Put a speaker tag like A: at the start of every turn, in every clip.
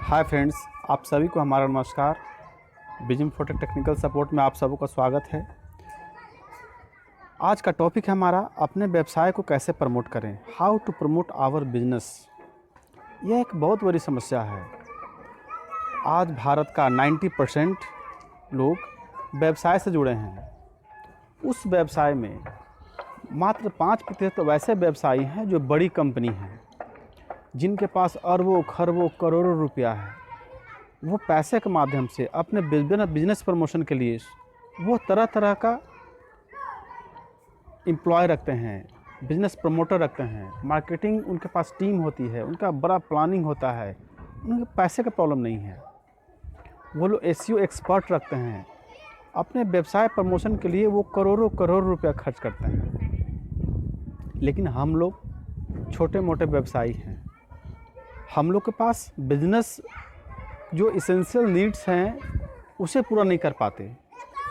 A: Hi friends, आप सभी को हमारा नमस्कार। बिजनेस फोटेक टेक्निकल सपोर्ट में आप सबों का स्वागत है। आज का टॉपिक है हमारा अपने व्यवसाय को कैसे प्रमोट करें, how to promote our business. यह एक बहुत बड़ी समस्या है। आज भारत का 90% लोग व्यवसाय से जुड़े हैं। उस व्यवसाय में मात्र 5% वैसे व्यवसायी हैं जो बड़ी कंपनी हैं, जिनके पास अरबों खरबों करोड़ों रुपया है। वो पैसे के माध्यम से अपने बिजनेस प्रमोशन के लिए वो तरह तरह का एम्प्लॉय रखते हैं, बिजनेस प्रमोटर रखते हैं, मार्केटिंग उनके पास टीम होती है, उनका बड़ा प्लानिंग होता है। उनके पैसे का प्रॉब्लम नहीं है। वो लोग एसईओ एक्सपर्ट रखते हैं। अपने व्यवसाय प्रमोशन के लिए वो करोड़ों करोड़ रुपया खर्च करते हैं। लेकिन हम लोग छोटे मोटे व्यवसायी हैं। हम लोग के पास बिजनेस जो इसेंशियल नीड्स हैं उसे पूरा नहीं कर पाते।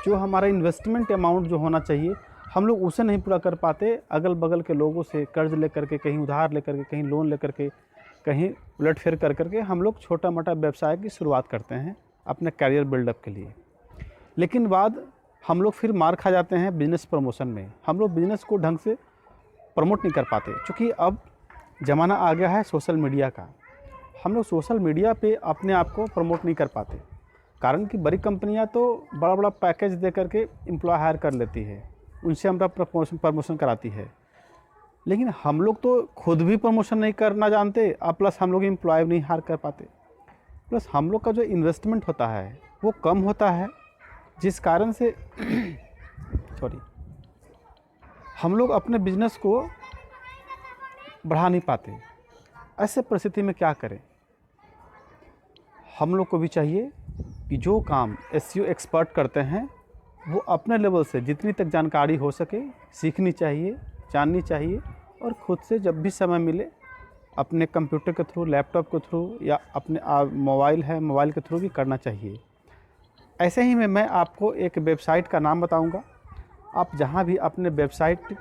A: जो हमारा इन्वेस्टमेंट अमाउंट जो होना चाहिए हम लोग उसे नहीं पूरा कर पाते। अगल बगल के लोगों से कर्ज लेकर के, कहीं उधार लेकर के, कहीं लोन लेकर के, कहीं उलट फेर कर करके हम लोग छोटा मोटा व्यवसाय की शुरुआत करते हैं अपने करियर बिल्डअप के लिए। लेकिन बाद हम लोग फिर मार खा जाते हैं बिजनेस प्रमोशन में। हम लोग बिजनेस को ढंग से प्रमोट नहीं कर पाते, क्योंकि अब ज़माना आ गया है सोशल मीडिया का। हम लोग सोशल मीडिया पे अपने आप को प्रमोट नहीं कर पाते, कारण कि बड़ी कंपनियां तो बड़ा बड़ा पैकेज दे करके एम्प्लॉय हायर कर लेती है, उनसे हमारा प्रमोशन कराती है। लेकिन हम लोग तो खुद भी प्रमोशन नहीं करना जानते, और प्लस हम लोग एम्प्लॉय नहीं हायर कर पाते। प्लस हम लोग का जो इन्वेस्टमेंट होता है वो कम होता है, जिस कारण से हम लोग अपने बिजनेस को बढ़ा नहीं पाते। ऐसे परिस्थिति में क्या करें? हम लोग को भी चाहिए कि जो काम एसईओ एक्सपर्ट करते हैं वो अपने लेवल से जितनी तक जानकारी हो सके सीखनी चाहिए, जाननी चाहिए, और ख़ुद से जब भी समय मिले अपने कंप्यूटर के थ्रू, लैपटॉप के थ्रू, या अपने मोबाइल है मोबाइल के थ्रू भी करना चाहिए। ऐसे ही में मैं आपको एक वेबसाइट का नाम बताऊंगा। आप जहां भी अपने वेबसाइट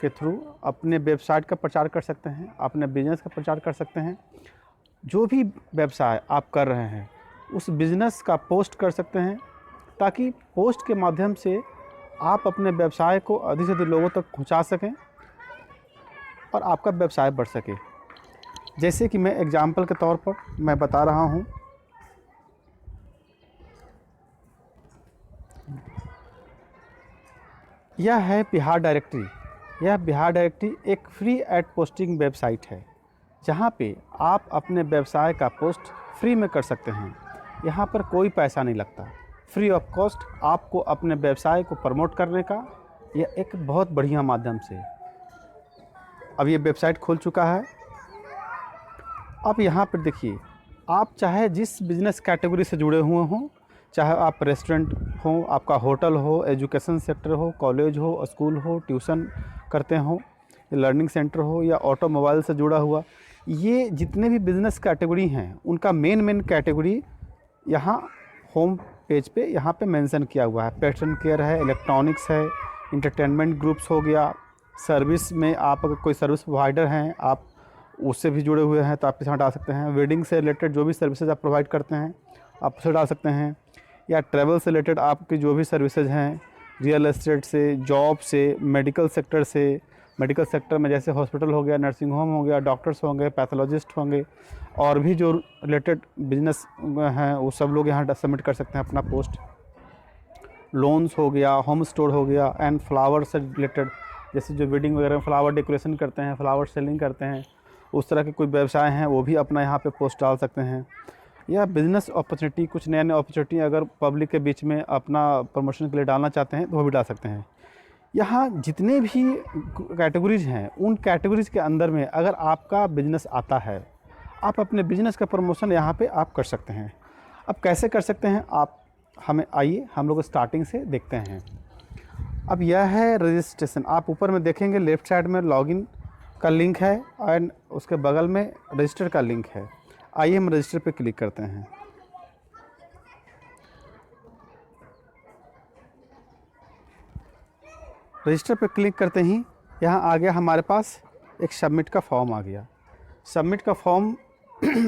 A: के थ्रू अपने वेबसाइट का प्रचार कर सकते हैं, अपने बिजनेस का प्रचार कर सकते हैं। जो भी व्यवसाय आप कर रहे हैं उस बिज़नेस का पोस्ट कर सकते हैं, ताकि पोस्ट के माध्यम से आप अपने व्यवसाय को अधिक से अधिक लोगों तक पहुंचा सकें और आपका व्यवसाय बढ़ सके। जैसे कि मैं एग्जाम्पल के तौर पर मैं बता रहा हूं, यह है बिहार डायरेक्टरी। यह बिहार डायरेक्टरी एक फ्री एड पोस्टिंग वेबसाइट है, जहां पे आप अपने व्यवसाय का पोस्ट फ्री में कर सकते हैं। यहाँ पर कोई पैसा नहीं लगता, फ्री ऑफ कॉस्ट आपको अपने व्यवसाय को प्रमोट करने का यह एक बहुत बढ़िया माध्यम से। अब ये वेबसाइट खुल चुका है। अब यहाँ पर देखिए, आप चाहे जिस बिजनेस कैटेगरी से जुड़े हुए हों, चाहे आप रेस्टोरेंट हो, आपका होटल हो, एजुकेशन सेक्टर हो, कॉलेज हो, स्कूल हो, ट्यूशन करते हो, लर्निंग सेंटर हो, या ऑटोमोबाइल से जुड़ा हुआ, ये जितने भी बिज़नेस कैटेगरी हैं उनका मेन कैटेगरी यहाँ होम पेज पे यहाँ पे मेंशन किया हुआ है। पेशेंट केयर है, इलेक्ट्रॉनिक्स है, इंटरटेनमेंट ग्रुप्स हो गया, सर्विस में आप अगर कोई सर्विस प्रोवाइडर हैं, आप उससे भी जुड़े हुए हैं तो आप इसमें डाल सकते हैं। वेडिंग से रिलेटेड जो भी सर्विसेज आप प्रोवाइड करते हैं आप उसे डाल सकते हैं, या ट्रैवल से रिलेटेड आपकी जो भी सर्विसेज हैं, रियल एस्टेट से, जॉब से, मेडिकल सेक्टर से, मेडिकल सेक्टर में जैसे हॉस्पिटल हो गया, नर्सिंग होम हो गया, डॉक्टर्स होंगे, पैथोलॉजिस्ट होंगे, और भी जो रिलेटेड बिजनेस हैं वो सब लोग यहाँ सबमिट कर सकते हैं अपना पोस्ट। लोन्स हो गया, होम स्टोर हो गया, एंड फ्लावर से रिलेटेड, जैसे जो वेडिंग वगैरह में फ्लावर डेकोरेशन करते हैं, फ्लावर सेलिंग करते हैं, उस तरह के कोई व्यवसाय हैं वो भी अपना यहाँ पे पोस्ट डाल सकते हैं। या बिज़नेस अपॉर्चुनिटी, कुछ नए नए अपॉर्चुनिटी अगर पब्लिक के बीच में अपना प्रमोशन के लिए डालना चाहते हैं तो वो भी डाल सकते हैं। यहाँ जितने भी कैटेगरीज़ हैं उन कैटेगरीज़ के अंदर में अगर आपका बिजनेस आता है, आप अपने बिजनेस का प्रमोशन यहाँ पे आप कर सकते हैं। अब कैसे कर सकते हैं आप हमें आइए हम लोग स्टार्टिंग से देखते हैं। अब यह है रजिस्ट्रेशन। आप ऊपर में देखेंगे लेफ़्ट साइड में लॉगिन का लिंक है एंड उसके बगल में रजिस्टर का लिंक है। आइए हम रजिस्टर पे क्लिक करते हैं। रजिस्टर पे क्लिक करते ही यहाँ आ गया हमारे पास एक सबमिट का फॉर्म आ गया। सबमिट का फॉर्म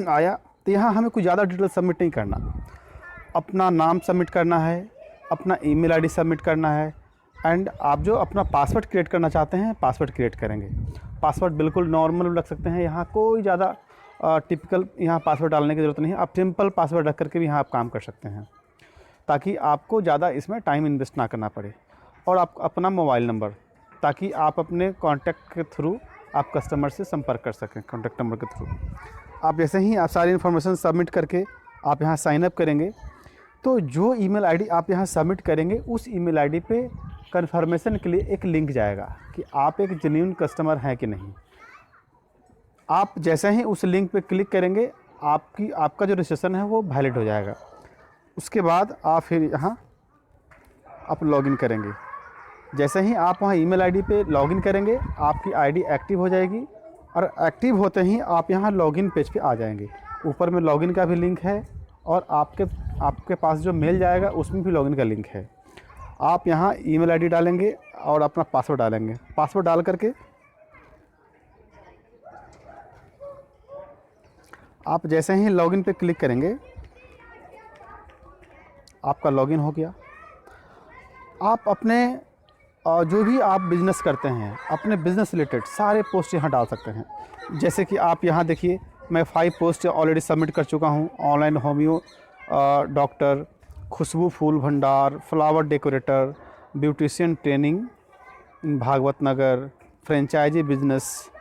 A: आया, तो यहाँ हमें कुछ ज़्यादा डिटेल सबमिट नहीं करना। अपना नाम सबमिट करना है, अपना ईमेल आईडी सबमिट करना है, एंड आप जो अपना पासवर्ड क्रिएट करना चाहते हैं पासवर्ड क्रिएट करेंगे। पासवर्ड बिल्कुल नॉर्मल रख सकते हैं, यहाँ कोई ज़्यादा टिपिकल यहाँ पासवर्ड डालने की ज़रूरत नहीं है। आप सिंपल पासवर्ड रख करके भी यहाँ आप काम कर सकते हैं, ताकि आपको ज़्यादा इसमें टाइम इन्वेस्ट ना करना पड़े। और आप अपना मोबाइल नंबर, ताकि आप अपने कॉन्टैक्ट के थ्रू आप कस्टमर से संपर्क कर सकें कॉन्टैक्ट नंबर के थ्रू। आप जैसे ही आप सारी इन्फॉर्मेशन सबमिट करके आप यहाँ साइन अप करेंगे, तो जो ईमेल आईडी आप यहाँ सबमिट करेंगे उस ईमेल आईडी पे कन्फर्मेशन के लिए एक लिंक जाएगा कि आप एक जेन्युइन कस्टमर हैं कि नहीं। आप जैसे ही उस लिंक पे क्लिक करेंगे, आपका जो रजिस्ट्रेशन है वो वैलिड हो जाएगा। उसके बाद आप फिर यहाँ आप लॉगिन करेंगे। जैसे ही आप वहाँ ईमेल आईडी पे लॉगिन करेंगे, आपकी आईडी एक्टिव हो जाएगी, और एक्टिव होते ही आप यहाँ लॉगिन पेज पे आ जाएंगे। ऊपर में लॉगिन का भी लिंक है, और आपके पास जो मेल जाएगा उसमें भी लॉगिन का लिंक है। आप यहाँ ईमेल आईडी डालेंगे और अपना पासवर्ड डालेंगे। पासवर्ड डाल करके आप जैसे ही लॉगिन पे क्लिक करेंगे, आपका लॉगिन हो गया। आप अपने जो भी आप बिज़नेस करते हैं, अपने बिज़नेस रिलेटेड सारे पोस्ट यहाँ डाल सकते हैं। जैसे कि आप यहाँ देखिए, मैं 5 पोस्ट ऑलरेडी सबमिट कर चुका हूँ। Online homeo doctor, Khushboo Phool Bhandar, flower decorator, beautician training, Bhagwat Nagar, franchise business.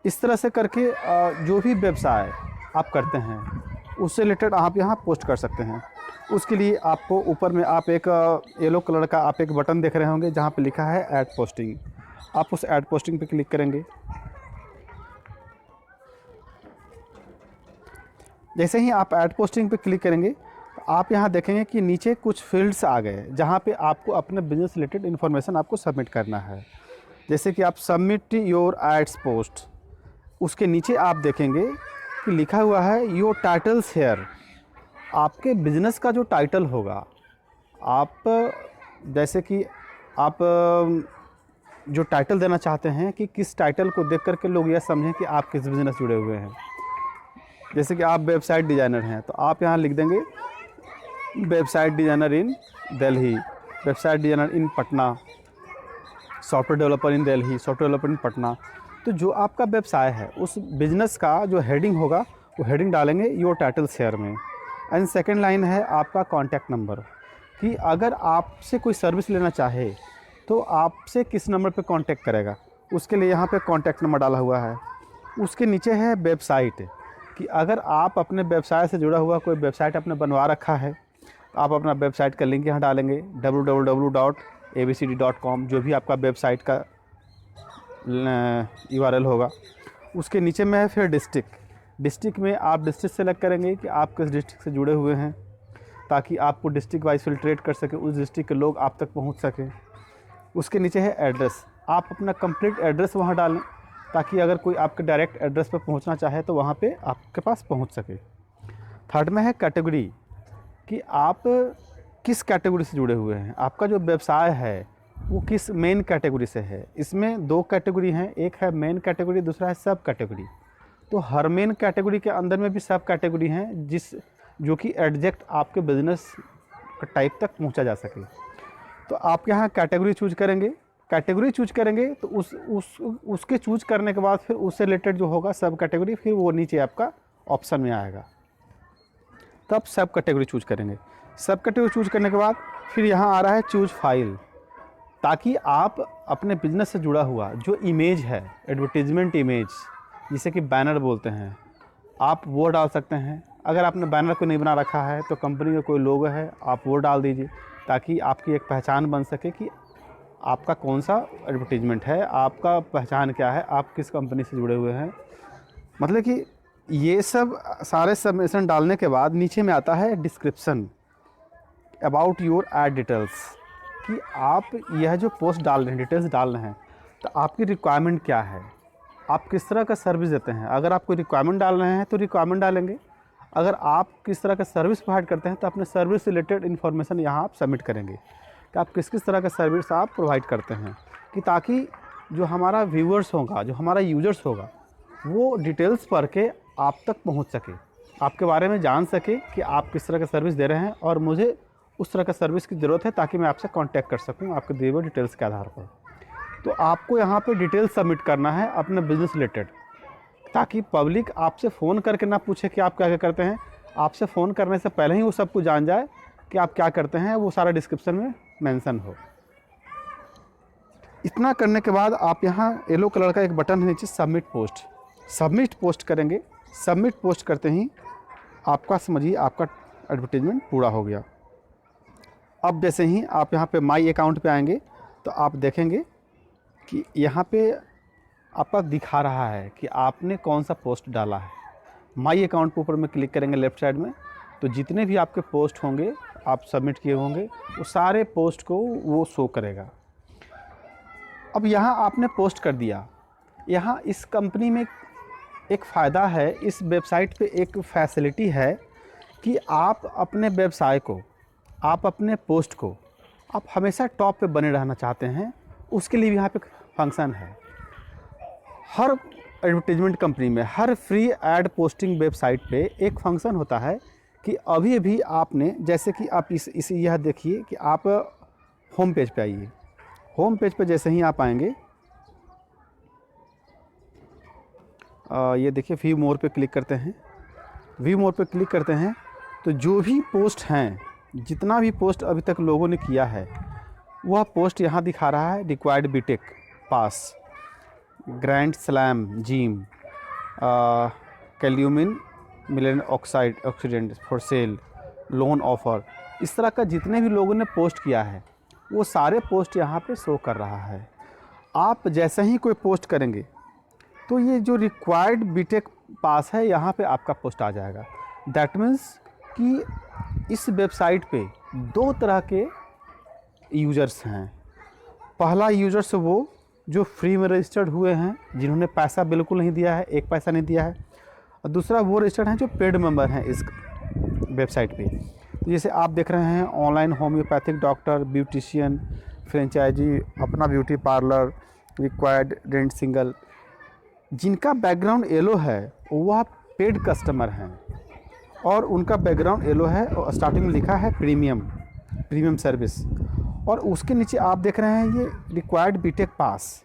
A: इस तरह से करके जो भी व्यवसाय आप करते हैं उससे रिलेटेड आप यहाँ पोस्ट कर सकते हैं। उसके लिए आपको ऊपर में आप एक येलो कलर का आप एक बटन देख रहे होंगे जहाँ पे लिखा है ऐड पोस्टिंग। आप उस ऐड पोस्टिंग पे क्लिक करेंगे। जैसे ही आप ऐड पोस्टिंग पे क्लिक करेंगे, तो आप यहाँ देखेंगे कि नीचे कुछ फील्ड्स आ गए जहाँ पे आपको अपने बिजनेस रिलेटेड इन्फॉर्मेशन आपको सबमिट करना है। जैसे कि आप सबमिट योर एड्स पोस्ट, उसके नीचे आप देखेंगे कि लिखा हुआ है योर टाइटल्स हेयर। आपके बिज़नेस का जो टाइटल होगा, आप जैसे कि आप जो टाइटल देना चाहते हैं कि किस टाइटल को देख कर के लोग यह समझें कि आप किस बिज़नेस जुड़े हुए हैं। जैसे कि आप वेबसाइट डिज़ाइनर हैं, तो आप यहाँ लिख देंगे website designer in Delhi, website designer in Patna, software developer in Delhi, software developer in Patna. तो जो आपका व्यवसाय है उस बिज़नेस का जो हेडिंग होगा वो हेडिंग डालेंगे योर टाइटल शेयर में। एंड सेकेंड लाइन है आपका कॉन्टैक्ट नंबर, कि अगर आपसे कोई सर्विस लेना चाहे तो आपसे किस नंबर पे कांटेक्ट करेगा, उसके लिए यहाँ पे कांटेक्ट नंबर डाला हुआ है। उसके नीचे है वेबसाइट, कि अगर आप अपने व्यवसाय से जुड़ा हुआ कोई वेबसाइट आपने बनवा रखा है तो आप अपना वेबसाइट का लिंक यहाँ डालेंगे www.abcd.com, जो भी आपका वेबसाइट का URL होगा। उसके नीचे में है फिर डिस्ट्रिक्ट में आप डिस्ट्रिक्ट सेलेक्ट करेंगे कि आप किस डिस्ट्रिक्ट से जुड़े हुए हैं, ताकि आपको डिस्ट्रिक्ट वाइज फिल्ट्रेट कर सके, उस डिस्ट्रिक्ट के लोग आप तक पहुंच सकें। उसके नीचे है एड्रेस, आप अपना कंप्लीट एड्रेस वहां डालें, ताकि अगर कोई आपके डायरेक्ट एड्रेस पर पहुंचना चाहे तो वहां पे आपके पास पहुंच सके। थर्ड में है कैटेगरी, कि आप किस कैटेगरी से जुड़े हुए हैं, आपका जो व्यवसाय है वो किस मेन कैटेगरी से है। इसमें 2 कैटेगरी हैं, एक है मेन कैटेगरी, दूसरा है सब कैटेगरी। तो हर मेन कैटेगरी के अंदर में भी सब कैटेगरी हैं जो कि एग्जैक्ट आपके बिजनेस टाइप तक पहुंचा जा सके। तो आप यहाँ कैटेगरी चूज करेंगे। कैटेगरी चूज करेंगे तो उसके चूज करने के बाद फिर उससे रिलेटेड जो होगा सब कैटेगरी, फिर वो नीचे आपका ऑप्शन में आएगा, तब सब कैटेगरी चूज करेंगे। सब कैटेगरी चूज करने के बाद फिर यहाँ आ रहा है चूज फाइल, ताकि आप अपने बिजनेस से जुड़ा हुआ जो इमेज है, एडवर्टीजमेंट इमेज जिसे कि बैनर बोलते हैं, आप वो डाल सकते हैं। अगर आपने बैनर को नहीं बना रखा है तो कंपनी का कोई लोगो है आप वो डाल दीजिए, ताकि आपकी एक पहचान बन सके कि आपका कौन सा एडवर्टीजमेंट है, आपका पहचान क्या है, आप किस कंपनी से जुड़े हुए हैं। मतलब कि ये सब सारे सबमिशन डालने के बाद नीचे में आता है description about your add details, कि आप यह जो पोस्ट डाल रहे हैं, डिटेल्स डाल रहे हैं, तो आपकी रिक्वायरमेंट क्या है, आप किस तरह का सर्विस देते हैं। अगर आप कोई रिक्वायरमेंट डाल रहे हैं तो रिक्वायरमेंट डालेंगे, अगर आप किस तरह का सर्विस प्रोवाइड करते हैं तो अपने सर्विस रिलेटेड इन्फॉर्मेशन यहाँ आप सबमिट करेंगे कि आप किस किस तरह का सर्विस आप प्रोवाइड करते हैं, कि ताकि जो हमारा व्यूअर्स होगा, जो हमारा यूजर्स होगा, वो डिटेल्स पढ़ के आप तक पहुँच सके, आपके बारे में जान सके कि आप किस तरह का सर्विस दे रहे हैं और मुझे उस तरह का सर्विस की ज़रूरत है ताकि मैं आपसे कांटेक्ट कर सकूं आपके दिए हुए डिटेल्स के आधार पर। तो आपको यहाँ पे डिटेल सबमिट करना है अपने बिज़नेस रिलेटेड, ताकि पब्लिक आपसे फ़ोन करके ना पूछे कि आप क्या क्या करते हैं। आपसे फ़ोन करने से पहले ही वो सब कुछ जान जाए कि आप क्या करते हैं, वो सारा डिस्क्रिप्शन में मेंशन हो। इतना करने के बाद आप यहाँ येलो कलर का एक बटन है नीचे, सबमिट पोस्ट, सबमिट पोस्ट करेंगे। सबमिट पोस्ट करते ही आपका समझिए आपका एडवर्टीजमेंट पूरा हो गया। अब जैसे ही आप यहाँ पे माई अकाउंट पे आएंगे तो आप देखेंगे कि यहाँ पे आपका दिखा रहा है कि आपने कौन सा पोस्ट डाला है। माई अकाउंट के ऊपर में क्लिक करेंगे लेफ़्ट साइड में, तो जितने भी आपके पोस्ट होंगे आप सबमिट किए होंगे वो सारे पोस्ट को वो शो करेगा। अब यहाँ आपने पोस्ट कर दिया। यहाँ इस कंपनी में एक फ़ायदा है, इस वेबसाइट पे एक फैसिलिटी है कि आप अपने व्यवसाय को, आप अपने पोस्ट को, आप हमेशा टॉप पे बने रहना चाहते हैं, उसके लिए भी यहाँ पे फंक्शन है। हर एडवर्टीजमेंट कंपनी में, हर फ्री एड पोस्टिंग वेबसाइट पे एक फंक्शन होता है कि अभी अभी आपने, जैसे कि आप यह देखिए कि आप होम पेज पे आइए। होम पेज पे जैसे ही आप आएंगे, ये देखिए व्यू मोर पे क्लिक करते हैं। व्यू मोर पे क्लिक करते हैं तो जो भी पोस्ट हैं, जितना भी पोस्ट अभी तक लोगों ने किया है वह पोस्ट यहाँ दिखा रहा है। Required BTech pass, grand slam gym, कैल्यूमिन मिलन ऑक्सीडेंट फॉर सेल, लोन ऑफ़र, इस तरह का जितने भी लोगों ने पोस्ट किया है वो सारे पोस्ट यहाँ पे शो कर रहा है। आप जैसे ही कोई पोस्ट करेंगे तो ये जो रिक्वायर्ड बीटेक पास है यहाँ पे आपका पोस्ट आ जाएगा। दैट मीन्स कि इस वेबसाइट पे दो तरह के यूज़र्स हैं। पहला यूज़र्स वो जो फ्री में रजिस्टर्ड हुए हैं, जिन्होंने पैसा बिल्कुल नहीं दिया है, एक पैसा नहीं दिया है, और दूसरा वो रजिस्टर्ड हैं जो पेड मेंबर हैं इस वेबसाइट पे। तो जैसे आप देख रहे हैं online homeopathic doctor, beautician, franchise, अपना beauty parlour, required rent single, जिनका बैकग्राउंड येलो है वह पेड कस्टमर हैं और उनका बैकग्राउंड येलो है और स्टार्टिंग में लिखा है प्रीमियम सर्विस, और उसके नीचे आप देख रहे हैं ये रिक्वायर्ड बीटेक पास।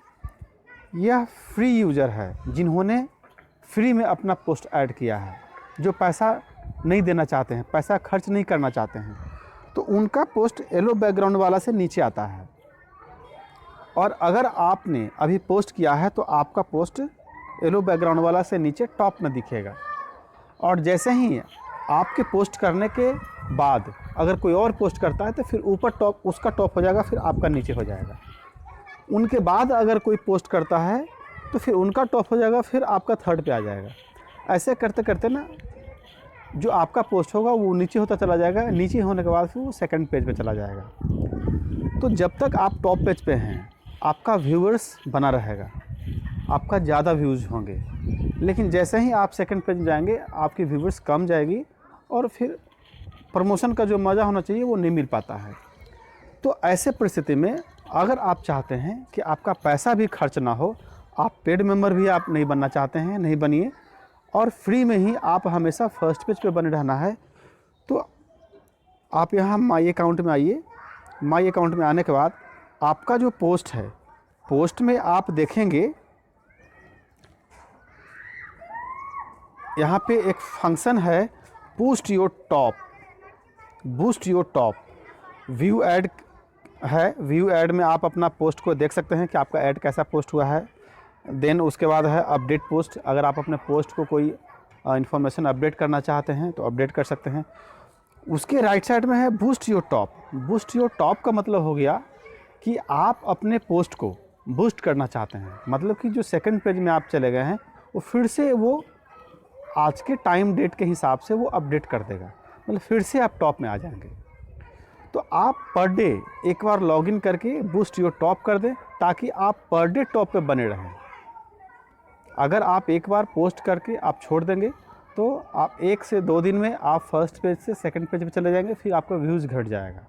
A: यह फ्री यूज़र है जिन्होंने फ्री में अपना पोस्ट ऐड किया है, जो पैसा नहीं देना चाहते हैं, पैसा खर्च नहीं करना चाहते हैं, तो उनका पोस्ट येलो बैकग्राउंड वाला से नीचे आता है। और अगर आपने अभी पोस्ट किया है तो आपका पोस्ट येलो बैकग्राउंड वाला से नीचे टॉप में दिखेगा, और जैसे ही आपके पोस्ट करने के बाद अगर कोई और पोस्ट करता है तो फिर ऊपर टॉप, उसका टॉप हो जाएगा, फिर आपका नीचे हो जाएगा। उनके बाद अगर कोई पोस्ट करता है तो फिर उनका टॉप हो जाएगा, फिर आपका थर्ड पे आ जाएगा। ऐसे करते करते ना जो आपका पोस्ट होगा वो नीचे होता चला जाएगा, नीचे होने के बाद फिर वो सेकंड पेज पे चला जाएगा। तो जब तक आप टॉप पेज पे हैं आपका व्यूअर्स बना रहेगा, आपका ज़्यादा व्यूज़ होंगे, लेकिन जैसे ही आप सेकंड पेज में जाएंगे आपकी व्यूअर्स कम जाएगी और फिर प्रमोशन का जो मज़ा होना चाहिए वो नहीं मिल पाता है। तो ऐसे परिस्थिति में अगर आप चाहते हैं कि आपका पैसा भी खर्च ना हो, आप पेड मेंबर भी आप नहीं बनना चाहते हैं, नहीं बनिए, और फ्री में ही आप हमेशा फर्स्ट पेज पे बने रहना है, तो आप यहाँ माई अकाउंट में आइए। माई अकाउंट में आने के बाद आपका जो पोस्ट है, पोस्ट में आप देखेंगे यहाँ पे एक फंक्शन है boost your top. View add है। व्यू ऐड में आप अपना पोस्ट को देख सकते हैं कि आपका ऐड कैसा पोस्ट हुआ है। देन उसके बाद है अपडेट पोस्ट। अगर आप अपने पोस्ट को कोई इन्फॉर्मेशन अपडेट करना चाहते हैं तो अपडेट कर सकते हैं। उसके राइट साइड में है boost your top. Boost your top का मतलब हो गया कि आप अपने पोस्ट को बूस्ट करना चाहते हैं, मतलब कि जो सेकंड पेज में आप चले गए हैं वो फिर से वो आज के टाइम डेट के हिसाब से वो अपडेट कर देगा, मतलब फिर से आप टॉप में आ जाएंगे। तो आप पर डे एक बार लॉगिन करके बूस्ट योर टॉप कर दें ताकि आप पर डे टॉप पे बने रहें। अगर आप एक बार पोस्ट करके आप छोड़ देंगे तो आप 1 से 2 दिन में आप फर्स्ट पेज से सेकंड पेज पे चले जाएंगे, फिर आपका व्यूज़ घट जाएगा,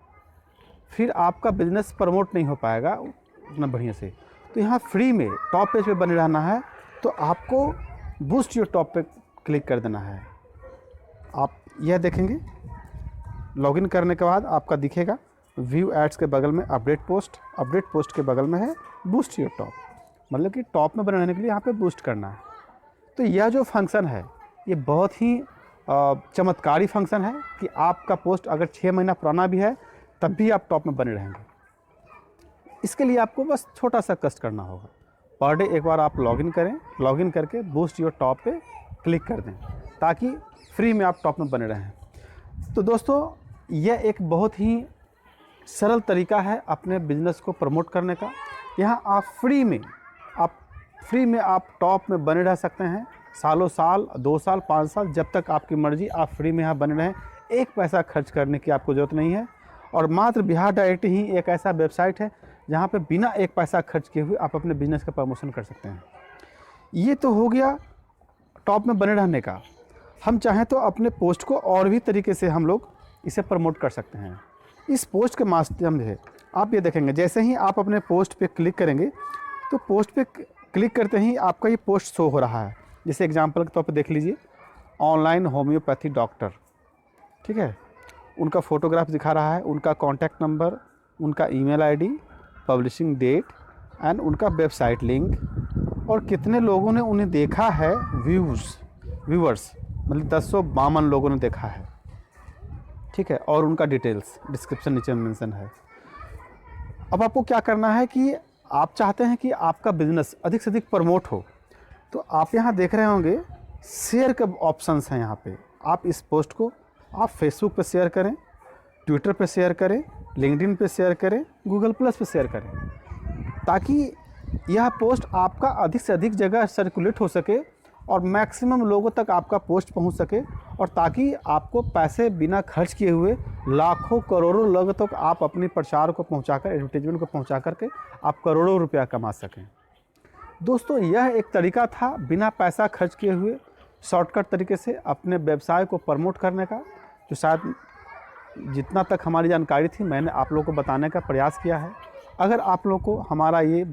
A: फिर आपका बिजनेस प्रमोट नहीं हो पाएगा उतना बढ़िया से। तो यहाँ फ्री में टॉप पेज पे बने रहना है तो आपको बूस्ट योर टॉप पे क्लिक कर देना है। आप यह देखेंगे। लॉगिन करने के बाद आपका दिखेगा व्यू एड्स के बगल में अपडेट पोस्ट के बगल में है बूस्ट योर टॉप, मतलब कि टॉप में बने रहने के लिए यहाँ पे बूस्ट करना है। तो यह जो फंक्शन है ये बहुत ही चमत्कारी फंक्शन है कि आपका पोस्ट अगर 6 महीना पुराना भी है तब भी आप टॉप में बने रहेंगे। इसके लिए आपको बस छोटा सा कष्ट करना होगा। पर डे एक बार आप लॉगिन करें, लॉगिन करके बूस्ट योर टॉप पे क्लिक कर दें ताकि फ्री में आप टॉप में बने रहें। तो दोस्तों यह एक बहुत ही सरल तरीका है अपने बिजनेस को प्रमोट करने का। यहाँ आप फ्री में आप टॉप में बने रह सकते हैं सालों साल, 2 साल, 5 साल, जब तक आपकी मर्ज़ी, आप फ्री में यहाँ बने रहें। एक पैसा खर्च करने की आपको ज़रूरत नहीं है। और मात्र बिहार डायरेक्ट ही एक ऐसा वेबसाइट है जहाँ पे बिना एक पैसा खर्च किए हुए आप अपने बिजनेस का प्रमोशन कर सकते हैं। ये तो हो गया टॉप में बने रहने का। हम चाहें तो अपने पोस्ट को और भी तरीके से हम लोग इसे प्रमोट कर सकते हैं। इस पोस्ट के माध्यम से आप ये देखेंगे, जैसे ही आप अपने पोस्ट पे क्लिक करेंगे तो पोस्ट पे क्लिक करते ही आपका ये पोस्ट शो हो रहा है। जैसे एग्जांपल के तौर पे देख लीजिए, ऑनलाइन होम्योपैथी डॉक्टर, ठीक है, उनका फ़ोटोग्राफ दिखा रहा है, उनका कॉन्टैक्ट नंबर, उनका email ID, publishing date and उनका वेबसाइट लिंक, और कितने लोगों ने उन्हें देखा है, व्यूअर्स मतलब 1052 लोगों ने देखा है, ठीक है, और उनका डिटेल्स डिस्क्रिप्शन नीचे में मेंशन है। अब आपको क्या करना है कि आप चाहते हैं कि आपका बिजनेस अधिक से अधिक प्रमोट हो, तो आप यहाँ देख रहे होंगे शेयर के ऑप्शंस हैं। यहाँ पे आप इस पोस्ट को आप फेसबुक पे शेयर करें, ट्विटर पे शेयर करें, लिंक्डइन पे शेयर करें, गूगल प्लस पे शेयर करें, ताकि यह पोस्ट आपका अधिक से अधिक जगह सर्कुलेट हो सके और मैक्सिमम लोगों तक आपका पोस्ट पहुंच सके, और ताकि आपको पैसे बिना खर्च किए हुए लाखों करोड़ों लोगों तक आप अपने प्रचार को पहुंचाकर, एडवर्टीजमेंट को पहुंचा करके आप करोड़ों रुपया कमा सकें। दोस्तों यह एक तरीका था बिना पैसा खर्च किए हुए शॉर्टकट तरीके से अपने व्यवसाय को प्रमोट करने का, जो शायद जितना तक हमारी जानकारी थी मैंने आप लोगों को बताने का प्रयास किया है। अगर आप लोगों को हमारा ये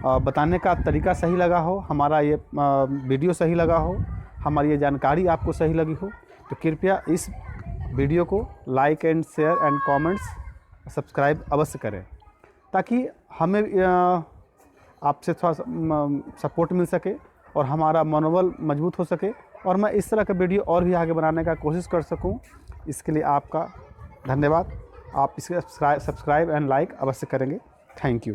A: बताने का तरीका सही लगा हो, हमारा ये वीडियो सही लगा हो, हमारी ये जानकारी आपको सही लगी हो, तो कृपया इस वीडियो को like and share and comments subscribe अवश्य करें, ताकि हमें आपसे थोड़ा सपोर्ट मिल सके और हमारा मनोबल मजबूत हो सके, और मैं इस तरह का वीडियो और भी आगे बनाने का कोशिश कर सकूं। इसके लिए आपका धन्यवाद। आप इसे सब्सक्राइब एंड लाइक अवश्य करेंगे। Thank you.